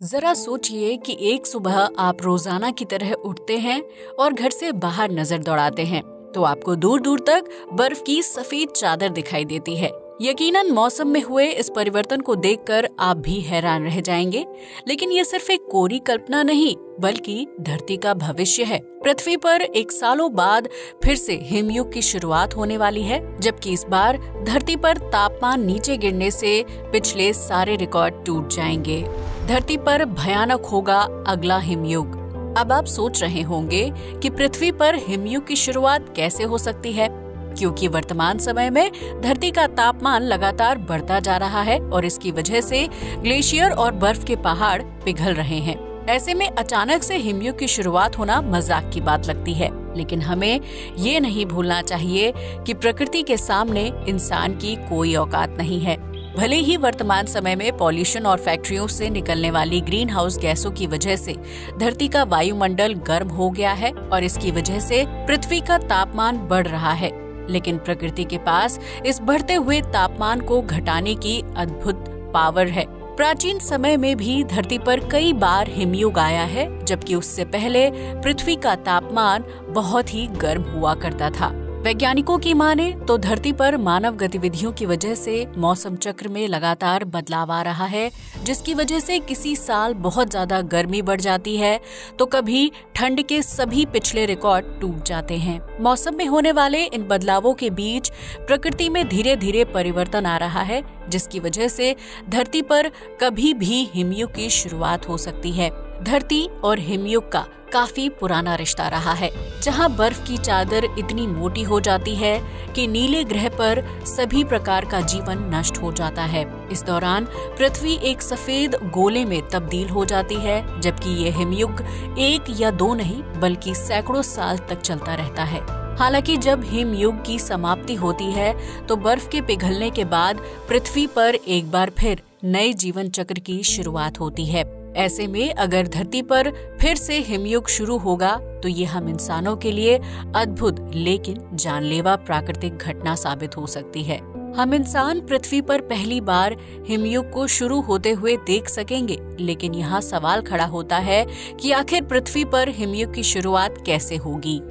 जरा सोचिए कि एक सुबह आप रोजाना की तरह उठते हैं और घर से बाहर नजर दौड़ाते हैं तो आपको दूर दूर तक बर्फ की सफेद चादर दिखाई देती है। यकीनन मौसम में हुए इस परिवर्तन को देखकर आप भी हैरान रह जाएंगे, लेकिन ये सिर्फ एक कोरी कल्पना नहीं बल्कि धरती का भविष्य है। पृथ्वी पर एक सालों बाद फिर से हिमयुग की शुरुआत होने वाली है, जबकि इस बार धरती पर तापमान नीचे गिरने से पिछले सारे रिकॉर्ड टूट जाएंगे। धरती पर भयानक होगा अगला हिमयुग। अब आप सोच रहे होंगे कि पृथ्वी पर हिमयुग की शुरुआत कैसे हो सकती है, क्योंकि वर्तमान समय में धरती का तापमान लगातार बढ़ता जा रहा है और इसकी वजह से ग्लेशियर और बर्फ के पहाड़ पिघल रहे हैं। ऐसे में अचानक से हिमयुग की शुरुआत होना मजाक की बात लगती है, लेकिन हमें ये नहीं भूलना चाहिए कि प्रकृति के सामने इंसान की कोई औकात नहीं है। भले ही वर्तमान समय में पॉल्यूशन और फैक्ट्रियों से निकलने वाली ग्रीन हाउस गैसों की वजह से धरती का वायुमंडल गर्म हो गया है और इसकी वजह से पृथ्वी का तापमान बढ़ रहा है, लेकिन प्रकृति के पास इस बढ़ते हुए तापमान को घटाने की अद्भुत पावर है। प्राचीन समय में भी धरती पर कई बार हिमयुग आया है, जबकि उससे पहले पृथ्वी का तापमान बहुत ही गर्म हुआ करता था। वैज्ञानिकों की माने तो धरती पर मानव गतिविधियों की वजह से मौसम चक्र में लगातार बदलाव आ रहा है, जिसकी वजह से किसी साल बहुत ज्यादा गर्मी बढ़ जाती है तो कभी ठंड के सभी पिछले रिकॉर्ड टूट जाते हैं। मौसम में होने वाले इन बदलावों के बीच प्रकृति में धीरे धीरे परिवर्तन आ रहा है, जिसकी वजह से धरती पर कभी भी हिमयुग की शुरुआत हो सकती है। धरती और हिमयुग का काफी पुराना रिश्ता रहा है, जहां बर्फ की चादर इतनी मोटी हो जाती है कि नीले ग्रह पर सभी प्रकार का जीवन नष्ट हो जाता है। इस दौरान पृथ्वी एक सफेद गोले में तब्दील हो जाती है, जबकि ये हिमयुग एक या दो नहीं बल्कि सैकड़ों साल तक चलता रहता है। हालांकि जब हिमयुग की समाप्ति होती है तो बर्फ के पिघलने के बाद पृथ्वी पर एक बार फिर नए जीवन चक्र की शुरुआत होती है। ऐसे में अगर धरती पर फिर से हिमयुग शुरू होगा तो ये हम इंसानों के लिए अद्भुत लेकिन जानलेवा प्राकृतिक घटना साबित हो सकती है। हम इंसान पृथ्वी पर पहली बार हिमयुग को शुरू होते हुए देख सकेंगे, लेकिन यहाँ सवाल खड़ा होता है कि आखिर पृथ्वी पर हिमयुग की शुरुआत कैसे होगी।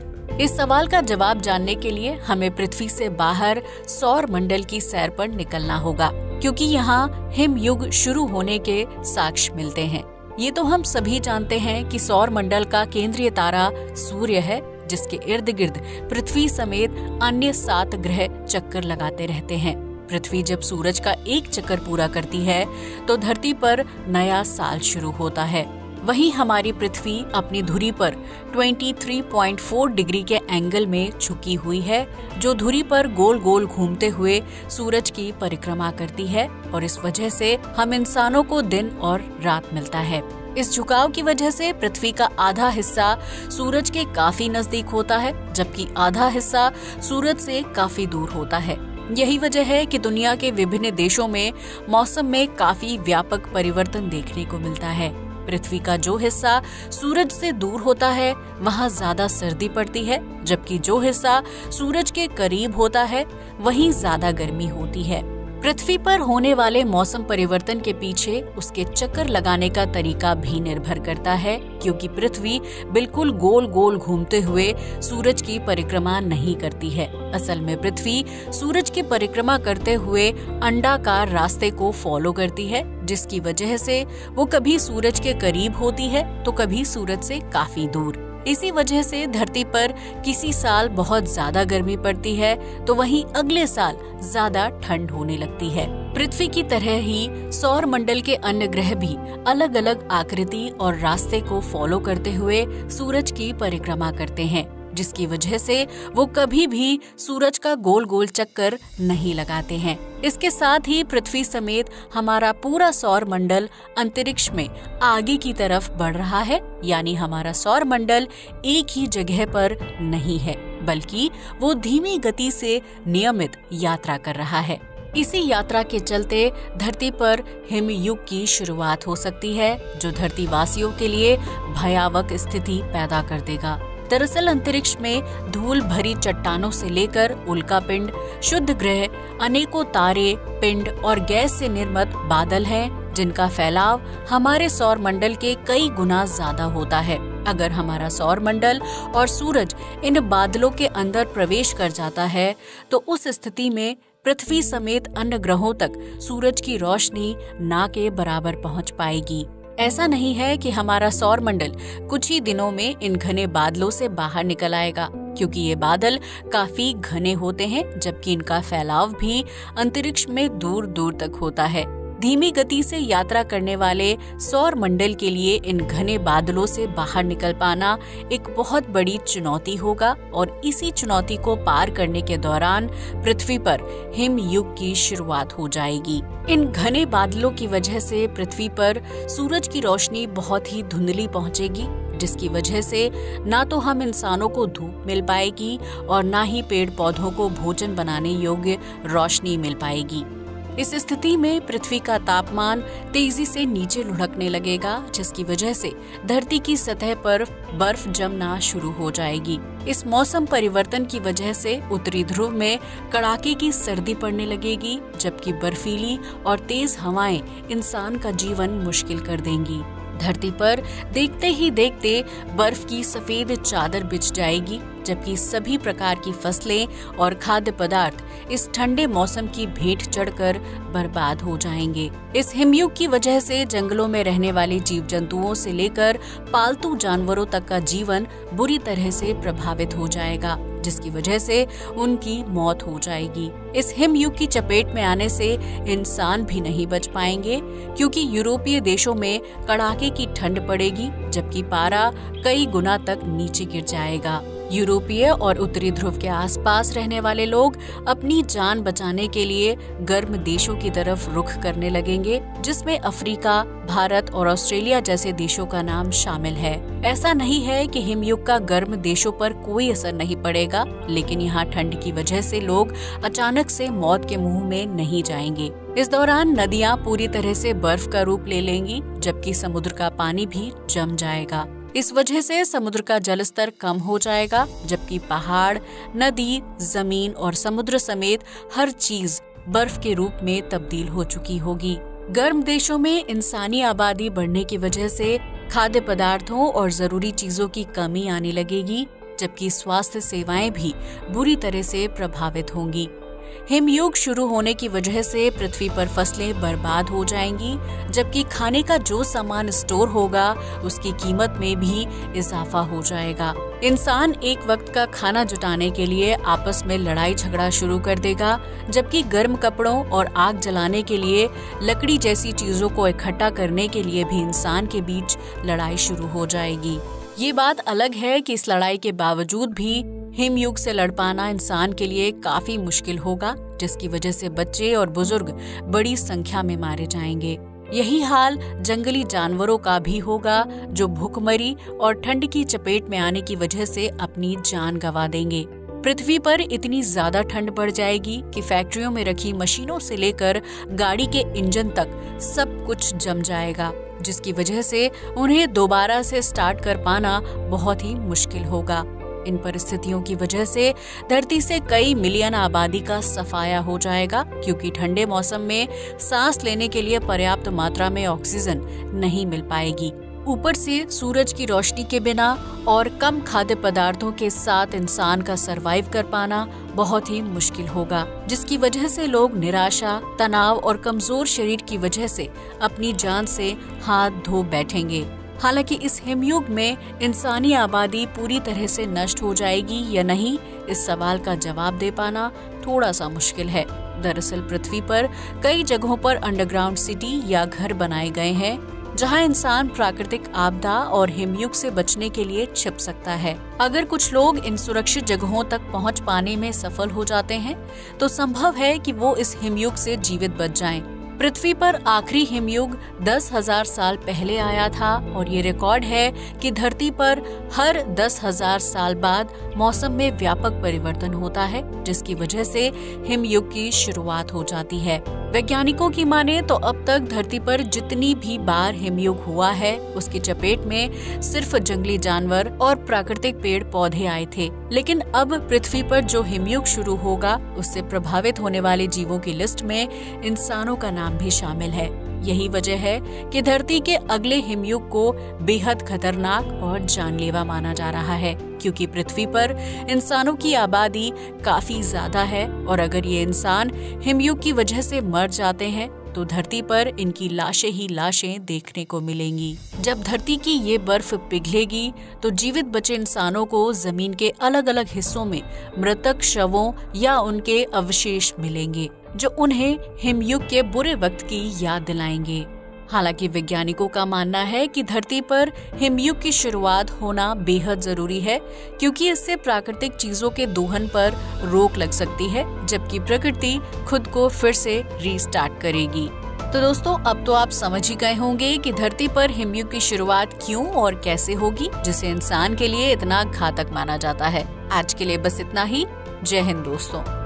इस सवाल का जवाब जानने के लिए हमें पृथ्वी से बाहर सौर मंडल की सैर पर निकलना होगा, क्योंकि यहाँ हिमयुग शुरू होने के साक्ष्य मिलते हैं। ये तो हम सभी जानते हैं कि सौर मंडल का केंद्रीय तारा सूर्य है, जिसके इर्द गिर्द पृथ्वी समेत अन्य 7 ग्रह चक्कर लगाते रहते हैं। पृथ्वी जब सूरज का एक चक्कर पूरा करती है तो धरती पर नया साल शुरू होता है। वहीं हमारी पृथ्वी अपनी धुरी पर 23.4 डिग्री के एंगल में झुकी हुई है, जो धुरी पर गोल गोल घूमते हुए सूरज की परिक्रमा करती है और इस वजह से हम इंसानों को दिन और रात मिलता है। इस झुकाव की वजह से पृथ्वी का आधा हिस्सा सूरज के काफी नजदीक होता है, जबकि आधा हिस्सा सूरज से काफी दूर होता है। यही वजह है कि दुनिया के विभिन्न देशों में मौसम में काफी व्यापक परिवर्तन देखने को मिलता है। पृथ्वी का जो हिस्सा सूरज से दूर होता है वहाँ ज्यादा सर्दी पड़ती है, जबकि जो हिस्सा सूरज के करीब होता है वहीं ज्यादा गर्मी होती है। पृथ्वी पर होने वाले मौसम परिवर्तन के पीछे उसके चक्कर लगाने का तरीका भी निर्भर करता है, क्योंकि पृथ्वी बिल्कुल गोल गोल घूमते हुए सूरज की परिक्रमा नहीं करती है। असल में पृथ्वी सूरज की परिक्रमा करते हुए अंडाकार रास्ते को फॉलो करती है, जिसकी वजह से वो कभी सूरज के करीब होती है तो कभी सूरज से काफी दूर। इसी वजह से धरती पर किसी साल बहुत ज्यादा गर्मी पड़ती है तो वहीं अगले साल ज्यादा ठंड होने लगती है। पृथ्वी की तरह ही सौर मंडल के अन्य ग्रह भी अलग अलग आकृति और रास्ते को फॉलो करते हुए सूरज की परिक्रमा करते हैं, जिसकी वजह से वो कभी भी सूरज का गोल गोल चक्कर नहीं लगाते हैं। इसके साथ ही पृथ्वी समेत हमारा पूरा सौर मंडल अंतरिक्ष में आगे की तरफ बढ़ रहा है, यानी हमारा सौर मंडल एक ही जगह पर नहीं है, बल्कि वो धीमी गति से नियमित यात्रा कर रहा है। इसी यात्रा के चलते धरती पर हिमयुग की शुरुआत हो सकती है, जो धरती वासियों के लिए भयावह स्थिति पैदा कर देगा। दरअसल अंतरिक्ष में धूल भरी चट्टानों से लेकर उल्कापिंड, शुद्ध ग्रह, अनेकों तारे, पिंड और गैस से निर्मित बादल हैं, जिनका फैलाव हमारे सौर मंडल के कई गुना ज्यादा होता है। अगर हमारा सौर मंडल और सूरज इन बादलों के अंदर प्रवेश कर जाता है तो उस स्थिति में पृथ्वी समेत अन्य ग्रहों तक सूरज की रोशनी ना के बराबर पहुंच पाएगी। ऐसा नहीं है कि हमारा सौर मंडल कुछ ही दिनों में इन घने बादलों से बाहर निकल आएगा, क्योंकि ये बादल काफी घने होते हैं, जबकि इनका फैलाव भी अंतरिक्ष में दूर दूर तक होता है। धीमी गति से यात्रा करने वाले सौर मंडल के लिए इन घने बादलों से बाहर निकल पाना एक बहुत बड़ी चुनौती होगा और इसी चुनौती को पार करने के दौरान पृथ्वी पर हिम युग की शुरुआत हो जाएगी। इन घने बादलों की वजह से पृथ्वी पर सूरज की रोशनी बहुत ही धुंधली पहुंचेगी, जिसकी वजह से ना तो हम इंसानों को धूप मिल पाएगी और ना ही पेड़ पौधों को भोजन बनाने योग्य रोशनी मिल पाएगी। इस स्थिति में पृथ्वी का तापमान तेजी से नीचे लुढ़कने लगेगा, जिसकी वजह से धरती की सतह पर बर्फ जमना शुरू हो जाएगी। इस मौसम परिवर्तन की वजह से उत्तरी ध्रुव में कड़ाके की सर्दी पड़ने लगेगी, जबकि बर्फीली और तेज हवाएं इंसान का जीवन मुश्किल कर देंगी। धरती पर देखते ही देखते बर्फ की सफेद चादर बिछ जाएगी, जबकि सभी प्रकार की फसलें और खाद्य पदार्थ इस ठंडे मौसम की भेंट चढ़कर बर्बाद हो जाएंगे। इस हिमयुग की वजह से जंगलों में रहने वाले जीव जंतुओं से लेकर पालतू जानवरों तक का जीवन बुरी तरह से प्रभावित हो जाएगा, जिसकी वजह से उनकी मौत हो जाएगी। इस हिमयुग की चपेट में आने से इंसान भी नहीं बच पाएंगे, क्योंकि यूरोपीय देशों में कड़ाके की ठंड पड़ेगी, जबकि पारा कई गुना तक नीचे गिर जाएगा। यूरोपीय और उत्तरी ध्रुव के आसपास रहने वाले लोग अपनी जान बचाने के लिए गर्म देशों की तरफ रुख करने लगेंगे, जिसमें अफ्रीका, भारत और ऑस्ट्रेलिया जैसे देशों का नाम शामिल है। ऐसा नहीं है कि हिमयुग का गर्म देशों पर कोई असर नहीं पड़ेगा, लेकिन यहाँ ठंड की वजह से लोग अचानक से मौत के मुंह में नहीं जाएंगे। इस दौरान नदियाँ पूरी तरह से बर्फ का रूप ले लेंगी, जबकि समुद्र का पानी भी जम जाएगा। इस वजह से समुद्र का जलस्तर कम हो जाएगा, जबकि पहाड़, नदी, जमीन और समुद्र समेत हर चीज बर्फ के रूप में तब्दील हो चुकी होगी। गर्म देशों में इंसानी आबादी बढ़ने की वजह से खाद्य पदार्थों और जरूरी चीजों की कमी आने लगेगी, जबकि स्वास्थ्य सेवाएं भी बुरी तरह से प्रभावित होंगी। हिमयुग शुरू होने की वजह से पृथ्वी पर फसलें बर्बाद हो जाएंगी, जबकि खाने का जो सामान स्टोर होगा उसकी कीमत में भी इजाफा हो जाएगा। इंसान एक वक्त का खाना जुटाने के लिए आपस में लड़ाई झगड़ा शुरू कर देगा, जबकि गर्म कपड़ों और आग जलाने के लिए लकड़ी जैसी चीजों को इकट्ठा करने के लिए भी इंसान के बीच लड़ाई शुरू हो जाएगी। ये बात अलग है कि इस लड़ाई के बावजूद भी हिमयुग से लड़ पाना इंसान के लिए काफी मुश्किल होगा, जिसकी वजह से बच्चे और बुजुर्ग बड़ी संख्या में मारे जाएंगे। यही हाल जंगली जानवरों का भी होगा, जो भूखमरी और ठंड की चपेट में आने की वजह से अपनी जान गंवा देंगे। पृथ्वी पर इतनी ज्यादा ठंड बढ़ जाएगी कि फैक्ट्रियों में रखी मशीनों से लेकर गाड़ी के इंजन तक सब कुछ जम जाएगा, जिसकी वजह से उन्हें दोबारा से स्टार्ट कर पाना बहुत ही मुश्किल होगा। इन परिस्थितियों की वजह से धरती से कई मिलियन आबादी का सफाया हो जाएगा, क्योंकि ठंडे मौसम में सांस लेने के लिए पर्याप्त मात्रा में ऑक्सीजन नहीं मिल पाएगी। ऊपर से सूरज की रोशनी के बिना और कम खाद्य पदार्थों के साथ इंसान का सरवाइव कर पाना बहुत ही मुश्किल होगा, जिसकी वजह से लोग निराशा, तनाव और कमजोर शरीर की वजह से अपनी जान से हाथ धो बैठेंगे। हालांकि इस हिमयुग में इंसानी आबादी पूरी तरह से नष्ट हो जाएगी या नहीं, इस सवाल का जवाब दे पाना थोड़ा सा मुश्किल है। दरअसल पृथ्वी पर कई जगहों पर अंडरग्राउंड सिटी या घर बनाए गए हैं, जहां इंसान प्राकृतिक आपदा और हिमयुग से बचने के लिए छिप सकता है। अगर कुछ लोग इन सुरक्षित जगहों तक पहुंच पाने में सफल हो जाते हैं, तो संभव है कि वो इस हिमयुग से जीवित बच जाएं। पृथ्वी पर आखिरी हिमयुग 10,000 साल पहले आया था और ये रिकॉर्ड है कि धरती पर हर 10,000 साल बाद मौसम में व्यापक परिवर्तन होता है, जिसकी वजह से हिमयुग की शुरुआत हो जाती है। वैज्ञानिकों की माने तो अब तक धरती पर जितनी भी बार हिमयुग हुआ है, उसकी चपेट में सिर्फ जंगली जानवर और प्राकृतिक पेड़ पौधे आए थे। लेकिन अब पृथ्वी पर जो हिमयुग शुरू होगा, उससे प्रभावित होने वाले जीवों की लिस्ट में इंसानों का नाम भी शामिल है। यही वजह है कि धरती के अगले हिमयुग को बेहद खतरनाक और जानलेवा माना जा रहा है, क्योंकि पृथ्वी पर इंसानों की आबादी काफी ज्यादा है और अगर ये इंसान हिमयुग की वजह से मर जाते हैं तो धरती पर इनकी लाशें ही लाशें देखने को मिलेंगी। जब धरती की ये बर्फ पिघलेगी तो जीवित बचे इंसानों को जमीन के अलग अलग हिस्सों में मृतक शवों या उनके अवशेष मिलेंगे, जो उन्हें हिमयुग के बुरे वक्त की याद दिलाएंगे। हालांकि वैज्ञानिकों का मानना है कि धरती पर हिमयुग की शुरुआत होना बेहद जरूरी है, क्योंकि इससे प्राकृतिक चीजों के दोहन पर रोक लग सकती है, जबकि प्रकृति खुद को फिर से रीस्टार्ट करेगी। तो दोस्तों, अब तो आप समझ ही गए होंगे कि धरती पर हिमयुग की शुरुआत क्यों और कैसे होगी, जिसे इंसान के लिए इतना घातक माना जाता है। आज के लिए बस इतना ही। जय हिंद दोस्तों।